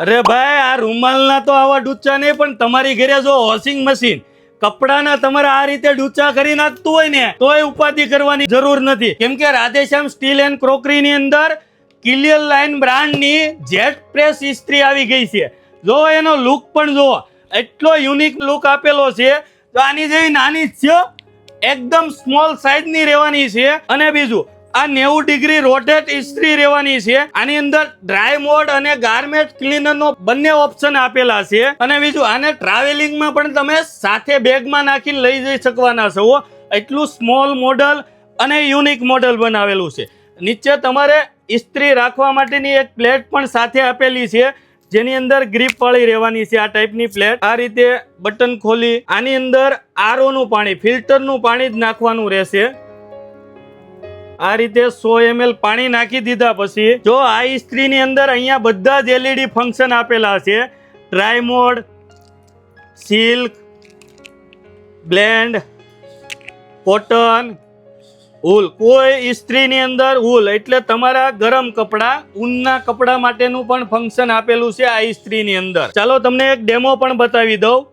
અરે ભાઈ આ રૂમાલના તો આવા ડૂચા નહીં, પણ તમારી ઘરે જો વોશિંગ મશીન કપડાના તમારે આ રીતે ડૂચા કરી નાખતું હોય ને તોય ઉપાધિ કરવાની જરૂર નથી, કેમ કે રાધેશ્યામ સ્ટીલ એન્ડ ક્રોકરી ની અંદર કિલિયન લાઇન બ્રાન્ડની જેટ પ્રેસ ઇસ્ત્રી આવી ગઈ છે. જો એનો લુક પણ જો એટલો યુનિક લુક આપેલો છે. તો આની જેવી નાની જ છે, એકદમ સ્મોલ સાઇઝની રહેવાની છે. અને બીજું આ 90 ડિગ્રી રોટેટ ઇસ્ત્રી રહેવાની છે. આની અંદર ડ્રાય મોડ અને ગાર્મેન્ટ ક્લીનર નો બંને ઓપ્શન આપેલા છે. અને બીજું આને ટ્રાવેલિંગમાં પણ તમે સાથે બેગમાં નાખીને લઈ જઈ શકવાના છો. એટલું સ્મોલ મોડલ અને યુનિક મોડલ બનાવેલું છે. નીચે તમારે ઇસ્ત્રી રાખવા માટેની એક પ્લેટ પણ સાથે આપેલી છે, જેની અંદર ગ્રીપ વાળી રહેવાની છે. આ ટાઈપની પ્લેટ આ રીતે બટન ખોલી આની અંદર આરઓ નું પાણી, ફિલ્ટર નું પાણી જ નાખવાનું રહેશે. આ રીતે 100 ml પાણી નાખી દીધા પછી જો આ ઇસ્ત્રીની અંદર અહીંયા બધા જ LED ફંક્શન આપેલા છે. Dry mode, silk, blend, cotton, wool. કોઈ ઇસ્ત્રીની અંદર ઊલ એટલે તમારા ગરમ કપડા, ઊનના કપડા માટેનું પણ ફંક્શન આપેલું છે આ ઇસ્ત્રીની અંદર. ચાલો તમને એક ડેમો પણ બતાવી દઉં.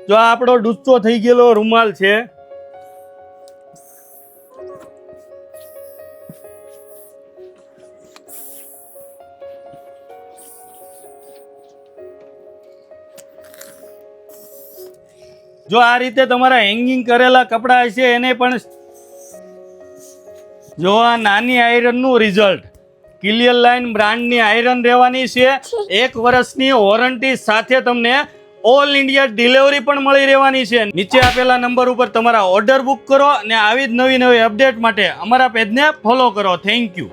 જો આ આપણો ડૂચો થઈ ગયેલો રૂમાલ છે. જો આ રીતે તમારા હેંગિંગ કરેલા કપડા છે એને પણ જો આ નાની આયરન નું રિઝલ્ટ, કિલિયન લાઇન બ્રાન્ડની આયરન રહેવાની છે. 1 વર્ષની વોરંટી સાથે તમને ઓલ ઇન્ડિયા ડિલિવરી પણ મળી રહેવાની છે. નીચે આપેલા નંબર ઉપર તમારા ઓર્ડર બુક કરો અને આવી જ નવી નવી અપડેટ માટે અમારા પેજને ફોલો કરો. Thank you.